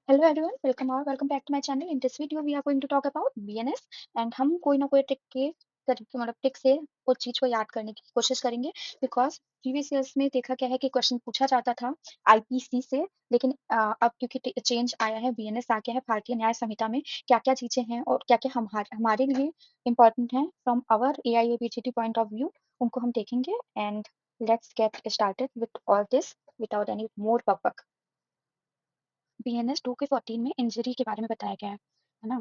Hello everyone, welcome back to my channel. In this video we are going to talk about BNS and हम कोई ना कोई trick के तरीके मतलब ट्रिक से उस चीज को याद करने की कोशिश करेंगे। बिकॉज प्रीवियस ईयर्स में देखा गया है कि क्वेश्चन पूछा जाता था आईपीसी से, लेकिन अब क्योंकि चेंज आया है, बीएनएस आ गया है, भारतीय न्याय संहिता में क्या क्या चीजें हैं और क्या क्या हमारे लिए इंपॉर्टेंट हैं from our AIABGT point of view, उनको हम देखेंगे। And let's get started with all this without any more बकबक। बीएनएस 2 के 14 में इंजरी के बारे में बताया गया है ना।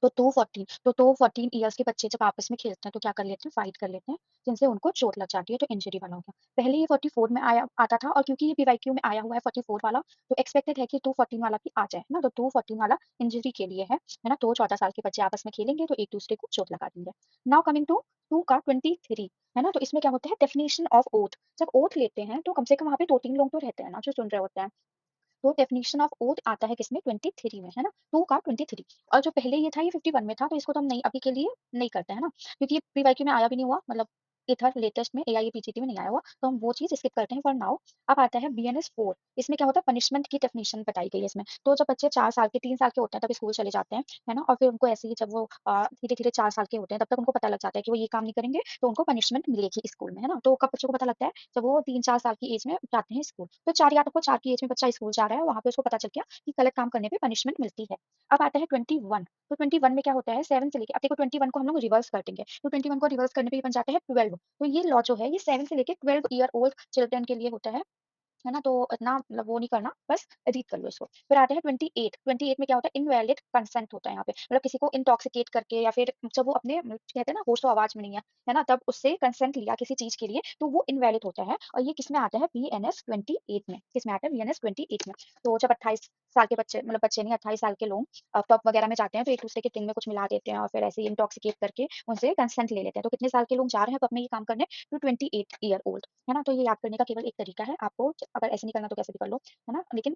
तो 14 ईयर्स के बच्चे जब आपस में खेलते हैं तो क्या कर लेते हैं, फाइट कर लेते हैं, जिनसे उनको चोट लग जाती है, तो इंजरी वाला हो गया। पहले ये 44 में आया आता था, और क्योंकि ये पीवाईक्यू में आया हुआ है 44 वाला, तो एक्सपेक्टेड है कि 214 वाला भी आ जाए ना। तो 214 वाला इंजरी के लिए है ना। तो 14 साल के बच्चे आपस में खेलेंगे तो एक दूसरे को चोट लगा देंगे। नाउ कमिंग टू 2 का 23 है ना। तो इसमें क्या होता है, डेफिनेशन ऑफ ओथ। जब ओथ लेते हैं तो कम से कम वहाँ पे 2-3 लोग तो रहते हैं ना जो सुन रहे होते हैं। तो डेफिनेशन ऑफ ओथ आता है किसमें, 23 में, है ना। 2 का 23। और जो पहले ये था ये 51 में था, तो इसको तो हम नहीं अभी के लिए नहीं करते हैं ना, क्योंकि ये प्रीवाईक्यू में आया भी नहीं हुआ, मतलब ये था लेटेस्ट में, एआईपीजीटी में नहीं आया हुआ, तो हम वो चीज स्किप करते हैं फॉर नाउ। अब आता है बीएनएस 4। इसमें क्या होता है, पनिशमेंट की डेफिनेशन बताई गई है इसमें। तो जब बच्चे 4 साल के 3 साल के होते हैं तब स्कूल चले जाते हैं, है ना। और फिर उनको ऐसे ही जब वो धीरे धीरे 4 साल के होते हैं तब तक उनको पता लग जाता है कि वो ये काम नहीं करेंगे तो उनको पनिशमेंट मिलेगी स्कूल में, है ना। तो कब बच्चों को पता लगता है, जब वो 3-4 साल की एज में जाते हैं स्कूल। तो 4 या तो 4 की एज में बच्चा स्कूल जा रहा है, वहां पे उसको पता चल गया कि गलत काम करने पे पनिशमेंट मिलती है। अब आता है 21। तो 21 में क्या होता है, 7 से लेके, अब देखो 21 को हम लोग रिवर्स कर देंगे, तो 21 को रिवर्स करने पे ये बन जाता है 12। तो ये लॉ जो है ये 7 से लेके 12 ईयर ओल्ड चिल्ड्रन के लिए होता है ना। तो इतना मतलब वो नहीं करना, बस रीड कर लो इसको। फिर आते हैं 28 में क्या होता है, इनवैलिड कंसेंट होता है यहाँ पे, मतलब किसी को इंटॉक्सिकेट करके या फिर जब वो अपने कहते हैं ना होश तो आवाज में नहीं है ना, तब उससे कंसेंट लिया किसी चीज के लिए तो वो इनवैलिड होता है। और ये किसमें आता है, बीएनएस 28 में। किसमें आता है, बीएनएस 28 में। तो जब 28 साल के बच्चे, मतलब बच्चे नहीं, 28 साल के लोग पब वगैरह में जाते हैं तो एक दूसरे के टिंग में कुछ मिला देते हैं और फिर ऐसे ही इंटॉक्सिकेट करके उनसे कंसेंट ले लेते हैं। तो कितने साल के लोग जा रहे हैं पब में ये काम करने, टू 28 ईयर ओल्ड, है ना। तो ये याद करने का केवल एक तरीका है, आपको अगर ऐसे नहीं करना तो कैसे भी कर लो, है ना, लेकिन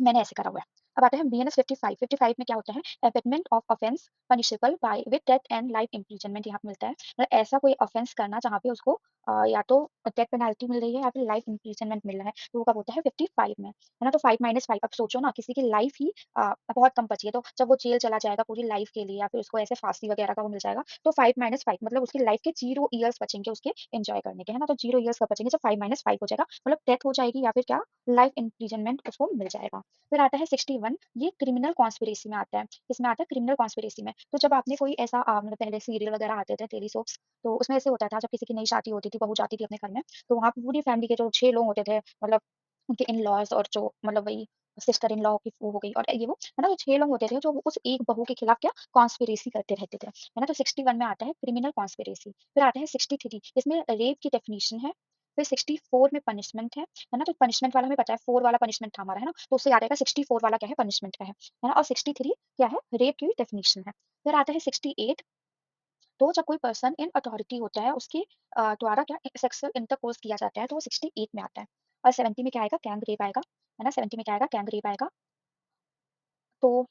मैंने ऐसे करा हुआ है। अब आता है बीएनएस 55 में क्या होता है, abetment of offence punishable by with death and life imprisonment यहाँ पे मिलता है। मतलब ऐसा कोई ऑफेंस करना जहाँ पे उसको या तो डेथ पेनाल्टी मिल रही है या फिर लाइफ इम्प्रिजनमेंट मिल रहा है, तो वो कब होता है 55 में, है ना। तो 5 - 5, अब सोचो ना, किसी की लाइफ ही बहुत कम बची है, तो जब वो जेल चला जाएगा पूरी लाइफ के लिए या फिर उसको ऐसे फांसी वगैरह का वो मिल जाएगा, तो 5 - 5 मतलब उसकी लाइफ के 0 ईयर्स बचेंगे उसके एंजॉय करने के, है ना। तो 0 ईयर्स कब बचेंगे, जब 5 - 5 हो जाएगा, मतलब डेथ हो जाएगी या फिर क्या, लाइफ इम्प्रिजनमेंट उसको मिल जाएगा। फिर आता है 61, ये क्रिमिनल कॉन्स्पिरेसी में आता है। किसमें आता है, क्रिमिनल कॉन्स्पिरेसी में। तो जब आपने कोई ऐसा मतलब पहले सीरियल वगैरह आते थे, टेली सोप्स, तो उसमें ऐसे होता था, जब किसी की नई शादी होती थी, बहू जाती थी अपने घर में, तो वहाँ पे पूरी फैमिली के जो 6 लोग होते थे, मतलब उनके इन लॉज और जो मतलब वही सिस्टर इन लॉ की वो हो गई और ये वो, है ना। तो 6 लोग होते थे जो उस एक बहू के खिलाफ क्या कॉन्स्पिरेसी करते रहते थे, है ना। तो 61 में आता है क्रिमिनल कॉन्स्पिरेसी। फिर आता है 63, इसमें रेप की डेफिनेशन है। फिर 64 में पनिशमेंट है ना। तो पनिशमेंट वाला हमें पता है, 4 वाला पनिशमेंट था हमारा, है ना। तो उससे याद आएगा 64 वाला क्या है, पनिशमेंट का है ना। और 63 क्या है, रेप की डेफिनेशन है। फिर आता है 68। तो जब कोई पर्सन इन अथॉरिटी होता है उसके द्वारा क्या सेक्सुअल इंटरकोर्स किया जाता है, तो वो 68 में आता है। और 70 में क्या आएगा, गैंग रेप आएगा, है ना। 70 में क्या आएगा, गैंग रेप आएगा। तो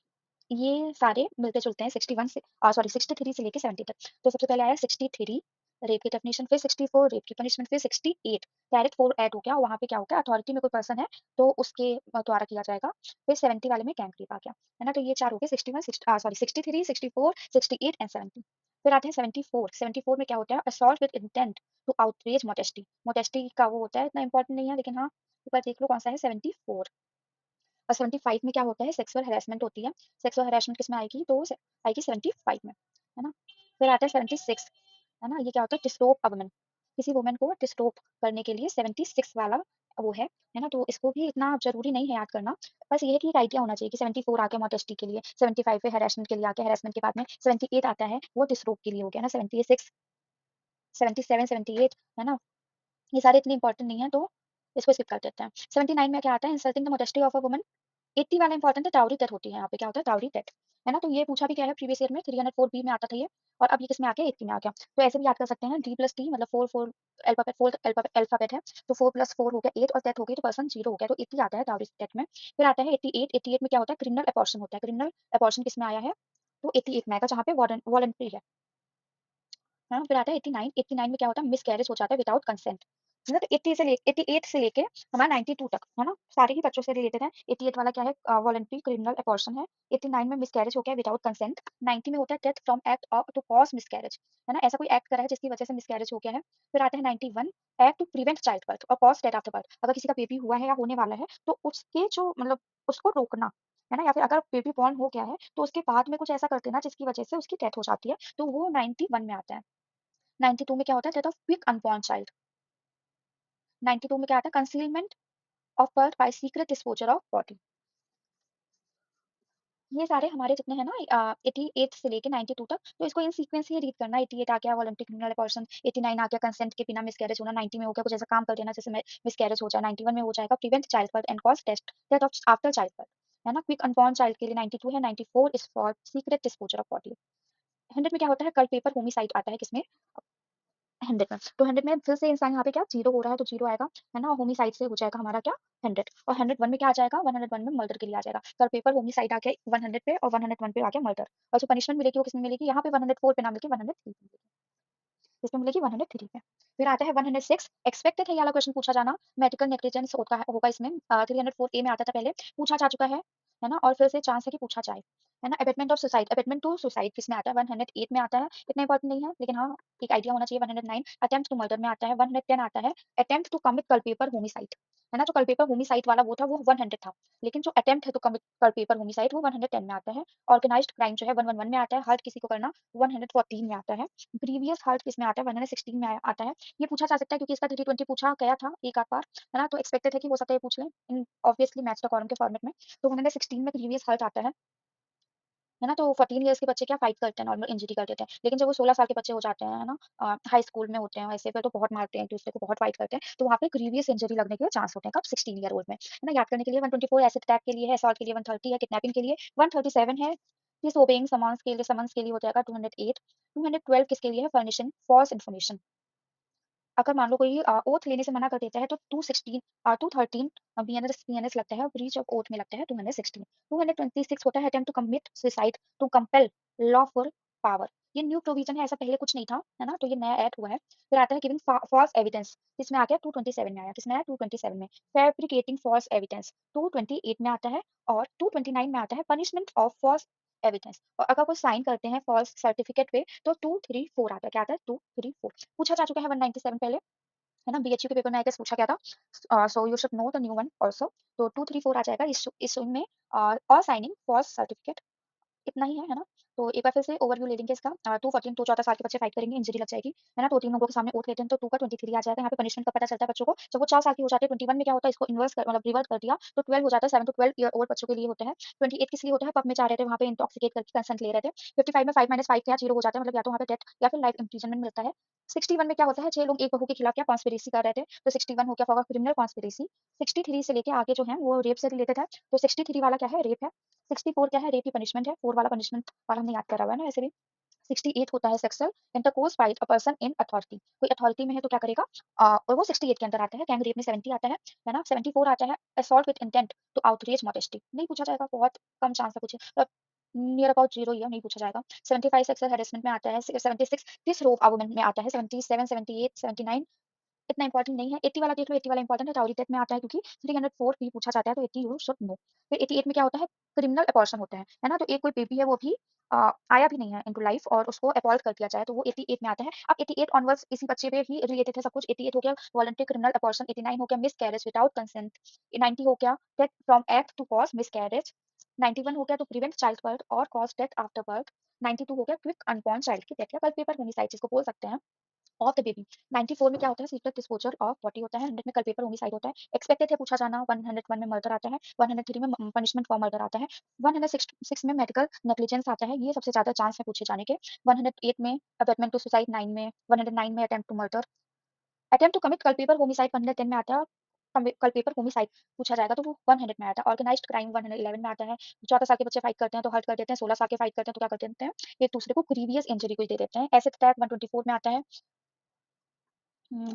ये सारे मिलते-जुलते हैं 61 से सॉरी 63 से लेके 70 तक। तो सबसे पहले आया 63 रेप की डेफिनिशन, फिर 64 रेप की पनिशमेंट, फिर 68 डायरेक्ट 4 ऐड हो गया, वहाँ पे क्या हो गया, अथॉरिटी में कोई पर्सन है तो उसके द्वारा किया जाएगा। फिर 70 वाले में गैंग रेप आ गया, है ना। तो ये 4 हो गए, 61 सॉरी 63, 64, 68 एंड 70। फिर आते हैं 74। 74 में क्या होता है, assault with intent to outrage modesty. Modesty का वो होता है, इतना इंपॉर्टेंट नहीं है, लेकिन हाँ एक बार देख लो कौन सा है, 74। और 75 में क्या होता है, सेक्सुअल हैरेसमेंट होती है। सेक्सुअल हैरेसमेंट किसमें आएगी, तो आएगी 75 में, है ना। फिर आता है 76, है ना। ये क्या होता है, डिस्टोप अ वुमन, किसी वुमन को डिस्टोप करने के लिए 76 वाला वो है ना। तो इसको भी इतना जरूरी नहीं है याद करना, बस ये है कि एक आइडिया होना चाहिए कि 74 आ गया मॉडेस्टी के लिए, 75 पे हैरेसमेंट के लिए आ गया, हैरेसमेंट के बाद में 78 आता है वो डिस्टोप के लिए हो गया ना, 76, 77, 78, है ना। ये सारे इतने इंपॉर्टेंट नहीं है, तो इसको स्किप कर देते हैं। 79 में क्या आता है, insulting the modesty of a woman. 80 वाला इंपॉर्टेंट है, डाउरी डेथ होती है यहाँ पे, क्या होता है, डाउरी डेथ, है ना। तो ये पूछा भी गया है प्रीवियस ईयर में, 304 बी में आता था ये, और अब ये किसमें आ गया, 80 में आ गया। तो ऐसे भी याद कर सकते हैं, डी प्लस टी मतलब 4 अल्फाबेट, 4 अल्फाबेट है, तो 4 + 4 हो गया 8 और डेथ हो गई तो पर्सन 0 हो गया, तो 80 आता है डाउरी डेथ में। फिर आता है 88। 88 में क्या होता है, क्रिमिनल अपॉर्शन होता है। क्रिमिनल अपॉर्शन किसमें आया है, तो 88 में आएगा, जहाँ पे वॉलंटरी है ना। फिर आता है 89। 89 में क्या होता है, मिसकैरेज हो जाता है विदाउट कंसेंट। है ना? तो 80 से ले 88 से लेके हमारा 92 तक, है ना? सारे ही बच्चों से रिलेटेड है। 88 वाला क्या है, वॉलंटरी क्रिमिनल अबॉर्शन है। 89 में मिसकैरेज हो गया विदाउट कंसेंट। 90 में होता है death from act to cause miscarriage, है ना? ऐसा कोई एक्ट करा है जिसकी वजह से मिसकैरेज हो गया है। फिर आता है 91 act to prevent child birth और कॉज़ डेथ आफ्टर बर्थ। अगर किसी का बेबी हुआ है या होने वाला है, तो उसके जो मतलब उसको रोकना, है ना? या फिर अगर बेबी बॉर्न हो गया है, तो उसके बाद में कुछ ऐसा कर देना जिसकी वजह से उसकी डेथ हो जाती है, तो वो 91 में आता है। 92 में क्या होता है, death of quick unborn child. 92 में क्या आता है, concealment of birth bye secret disclosure of body. ये सारे हमारे जितने हैं ना 88 से लेके 92 तक, तो इसको इन सीक्वेंस ही रीड करना। 88 आ गया वॉलंटरी क्रिमिनल अबॉर्शन, 89 आ गया कंसेंट के बिना मिसकैरेज होना, 90 में हो गया कुछ ऐसा काम कर देना जैसे मिसकैरेज हो जाए, 91 में हो जाएगा prevent child birth and cause death death of after child birth, है ना? क्विक अनबॉर्न चाइल्ड के लिए 92 है, 94 is for secret disclosure of body. 100 में क्या होता है, कल्प पेपर होमिसाइड आता है किसमें, 100 में। तो 100 में फिर से इंसान यहाँ पे क्या 0 हो रहा है तो 0 आएगा, है ना? होमिसाइड से हो जाएगा हमारा क्या 100, और 101 में क्या आ जाएगा, 101 में मर्डर के लिए आ जाएगा। कल पेपर होमिसाइड आ गया 100 पे, और 101 पे आ गया मर्डर। और जो पनिशमेंट मिलेगी वो किसमें मिलेगी, यहाँ पे 104 पे ना मिलके 103 पे मिलेगी। इसमें मिलेगी 103 पे। फिर आता है 106, एक्सपेक्टेड है ये वाला क्वेश्चन पूछा जाना, मेडिकल नेग्लिजेंस होगा इसमें। 304 ए में आता था पहले, पूछा जा चुका है ना? और फिर से चांस है कि पूछा जाए, है ना? Abetment of suicide, abetment to suicide किसमें आता है, 108 में आता है। इतना इंपॉर्टेंट नहीं है, लेकिन हाँ एक आइडिया होना चाहिए। 109 अटेम्प्ट टू मर्डर में आता है। 110 आता है attempt to commit culpable homicide, है ना? जो कल्पेबल होमिसाइड वाला वो था वो 100 था, लेकिन जो अटेम्प्ट है टू कमिट कल्पेबल होमिसाइड वो 110 में आता है। ऑर्गेनाइज्ड क्राइम जो है 111 में आता है। हर्ट किसी को करना 114 में आता है। प्रीवियस हर्ट किसमें आता है, 116 में आता है। ये पूछा जा सकता है क्योंकि इसका 320 पूछा गया था एक आध बार, है ना? तो एक्सपेक्टेड है कि हो सकता है ये पूछ लें in obviously match the column के फॉर्मेट में। तो 116 में प्रीवियस हर्ट आता है ना? तो 14 इयर्स के बच्चे क्या फाइट करते हैं, नॉर्मल इंजरी कर देते हैं। लेकिन जब वो 16 साल के बच्चे हो जाते हैं, है ना? हाई स्कूल में होते हैं वैसे पे तो बहुत मारते हैं एक-दूसरे को, बहुत फाइट करते हैं। तो वहाँ पे ग्रीवियस इंजरी लगने के चांस होते हैं कब 16 ईयर ओल्ड में, है ना? याद करने के लिए 124 एसिड अटैक के लिए है, असॉल्ट के लिए 130 है, किडनैपिंग के लिए 137 है, डिसओबेइंग समन्स के लिए हो जाएगा 208, 212 किसके लिए है, फर्निशिंग फॉल्स इन्फॉर्मेशन। अगर मान लो कोई ओथ लेने से मना कर देता है तो 213 बीएनएस लगता है, ब्रीच ऑफ ओथ में लगता है 216। 226 होता है attempt to commit suicide to compel lawful power. ये न्यू प्रोविजन है, ऐसा पहले कुछ नहीं था, है ना? तो ये नया ऐड हुआ है। फिर आता है गिविंग फॉल्स एविडेंस, किसमें आ गया 227 में आया, किसमें आया 227 में। फैब्रिकेटिंग फॉल्स एविडेंस 228 में आता है, और 229 में आता है पनिशमेंट ऑफ फॉल्स एविडेंस। और अगर कोई साइन करते हैं फॉल्स सर्टिफिकेट पे तो 234 आता है, क्या आता है 234। पूछा जा चुका है 197 पहले, है ना? बीएचयू के पेपर में आई गेस पूछा गया था। So you should know the new one also. तो 234 आ जाएगा इस में, और साइनिंग फॉल्स सर्टिफिकेट। इतना ही है ना? तो एक बार फिर से ओवरव्यू ले लेंगे इसका। 214 तो 14 साल के बच्चे फाइट करेंगे, इंजरी लग जाएगी, है ना? तो 3 लोगों के सामने ओथ लेते हैं तो 2 का 23 आ जाएगा। यहाँ पे पनिशमेंट का पता चलता है बच्चों को, जब वो 4 साल की हो जाते हैं 21 में क्या होता है, इसको इन्वर्स कर मतलब रिवर्स कर दिया तो 12 हो जाता है। 7 टू 12 ईयर ओल्ड बच्चों के लिए होता है। 28 किस लिए होता है, पब में जा रहे थे, वहाँ पे इंटॉक्सिकेट करके कंसेंट ले रहे थे। 55 में 5 - 5 क्या 0 हो जाता है, मतलब या तो वहाँ पे डेथ या फिर लाइफ इम्प्रिजनमेंट मिलता है। 61 में क्या होता है, 6 लोग एक बहू के खिलाफ क्या कॉन्स्पिरेसी कर रहे थे, तो 61 हो गया फॉर क्रिमिनल कॉन्स्पिरेसी। 63 से लेके आगे जो है वो रेप से रिलेटेड है, तो 63 वाला क्या है, रेप है। 64 क्या है, रेप की पनिशमेंट है। 4 वाला पनिशमेंट वाला हमने याद करा हुआ है ना वैसे भी। 68 होता है sexual intercourse by a person in authority, कोई अथॉरिटी में है तो क्या करेगा, और वो 68 के अंदर आता है। गैंग रेप में 70 आता है ना? 74 आता है assault with intent to outrage modesty, नहीं पूछा जाएगा, बहुत कम चांस है पूछे, नियर अबाउट जीरो ही है, नहीं पूछा जाएगा। 75 सेक्सुअल हैरेसमेंट में आता है। 76 दिस रोप अ वुमन में आता है। 77 78 79 इतना इंपॉर्टेंट नहीं है। 80 वाला देख लो, 80 वाला इंपॉर्टेंट है, टाउरी डेथ में आता है क्योंकि 304 भी पूछा जाता है, तो 80 यू शुड नो। फिर 88 में क्या होता है, क्रिमिनल अपॉर्शन होता है ना? तो एक कोई बेबी है वो भी आया भी नहीं है इनटू लाइफ और उसको अपॉल्ट कर दिया जाए तो वो 88 में आता है। अब 88 ऑनवर्ड्स इसी बच्चे पे ही रिलेटेड है सब कुछ। 88 हो गया वॉलंटरी क्रिमिनल अपॉर्शन, 89 हो गया मिसकैरेज विदाउट कंसेंट, 90 हो गया death from act to cause miscarriage, 91 हो गया टू प्रिवेंट चाइल्ड बर्थ और कॉज डेथ आफ्टर बर्थ, 92 हो गया क्विक अनबॉर्न चाइल्ड की डेथ या कल पेपर होमिसाइड जिसको बोल सकते हैं ऑफ द बेबी। 94 में क्या होता है, सीक्रेट डिस्क्लोजर ऑफ बॉडी होता है। 100 में कल्पेबल होमिसाइड होता है। एक्सपेक्टेड है पूछा जाना। 101 में मर्डर आता है। 103 में पनिशमेंट फॉर मर्डर आता है। 106 में मेडिकल नेग्लिजेंस आता है, ये सबसे ज्यादा चांस है पूछे जाने के। 108 में अबेटमेंट टू सुसाइड, 9 में 109 में attempt to murder, attempt to commit culpable homicide 110 में आता है। कल्पेबल होमिसाइड पूछा जाएगा तो वो 100 में आता है। ऑर्गेनाइज्ड क्राइम 111 में आता है। 14 साल के बच्चे फाइट करते हैं तो हर्ट कर देते हैं, 16 साल के फाइट करते हैं तो क्या कर देते हैं, एक दूसरे को ग्रीवियस इंजरी को दे देते हैं। एसिड अटैक 124 में आता है।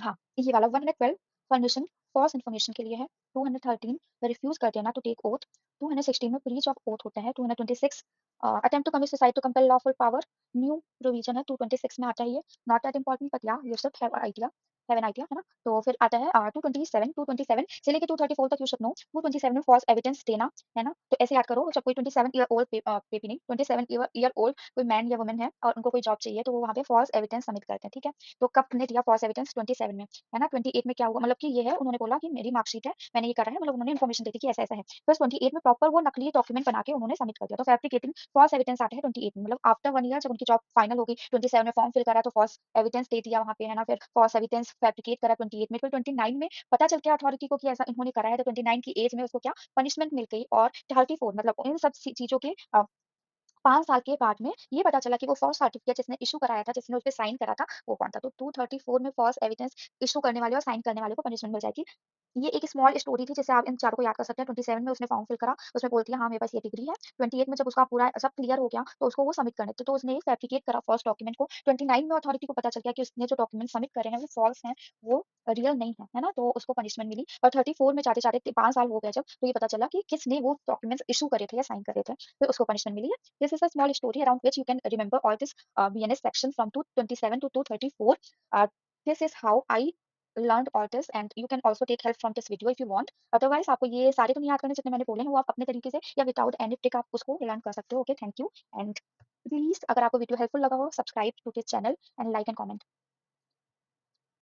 हाँ, ये वाला 112 परमिशन फॉल्स इन्फॉर्मेशन के लिए है। 213 रिफ्यूज कर देना टू टेक ओथ। 216 में ब्रीच ऑफ ओथ होता है। 226 attempt to commit suicide to compel lawful power, new provision है 226 में आता है ये। Not that important but yeah you should have idea. 7 आई थी, है ना? तो फिर आता है 227 से लेके 234 तक यू शुड नो 227 में फॉल्स एविडेंस देना, है ना? तो ऐसे याद करो, जब कोई 27 ईयर ओल्ड बेबी नहीं 27 ईयर ओल्ड कोई मैन या वुमन है और उनको कोई जॉब चाहिए, तो वो वहाँ पे फॉल्स एविडेंस सबमिट करते हैं, ठीक है? तो कब तुमने दिया फॉल्स एविडेंस? 27 में, है ना? 28 में क्या हुआ, मतलब कि ये है, उन्होंने बोला कि मेरी मार्कशीट है, मैंने ये करा है, मतलब उन्होंने इन्फॉर्मेशन दी थी कि ऐसा-ऐसा है। फिर 28 में प्रॉपर वो नकली डॉक्यूमेंट बना के उन्होंने सबमिट कर दिया। तो फैब्रिकेटिंग फॉल्स एविडेंस आता है 28 में, मतलब आफ्टर 1 ईयर जब उनकी जॉब फाइनल हो गई, 27 में फॉर्म फिल करा तो फॉल्स एविडेंस दे दिया वहाँ पे, है ना? फिर फॉल्स एविडेंस फैब्रिकेट करा 28 में, फिर 29 में पता चल गया अथॉरिटी को कि ऐसा इन्होंने करा है, तो 29 की एज में उसको क्या पनिशमेंट मिल गई, और 34 मतलब इन सब चीज़ों के 5 साल के बाद में ये पता चला कि वो फॉल्स सर्टिफिकेट जिसने इश्यू कराया था, जिसने उसपे साइन करा था, वो कौन था। तो 234 में फॉल्स एविडेंस इश्यू करने वाले और साइन करने वाले को पनिशमेंट मिल जाएगी। ये एक स्मॉल स्टोरी थी जिसे आप इन चारों को याद कर सकते हैं। 27 में उसने फॉर्म फिल करा, उसमें बोलती है हाँ, मेरे पास ये डिग्री है। 28 में जब उसका पूरा सब क्लियर हो गया, तो उसको वो सबमिट करने थे, तो उसने फैब्रिकेट करा फर्स्ट डॉक्यूमेंट को। 29 में अथॉरिटी को पता चल गया कि उसने जो डॉक्यूमेंट सबमिट करे हैं वो फॉल्स हैं, वो रियल नहीं है, है ना? तो उसको पनिशमेंट मिली, और 34 में जाते-जाते 5 साल हो गए जब, तो ये पता चला कि किसने वो डॉक्यूमेंट्स इश्यू करे थे या साइन करे थे, फिर उसको पनिशमेंट मिली है। This is a small story around which you can remember all this BNS section from 227 to 234. Uh, this is how I learned all this, and you can also take help from this video if you want. Otherwise आपको ये सारे तो नहीं याद करने जितने मैंने बोले हैं, वो आप अपने तरीके से या विदाउट एनी ट्रिक आप उसको लर्न कर सकते हो। Okay, thank you. And please, अगर आपको वीडियो हेल्पफुल लगा हो, subscribe to this channel and like and comment.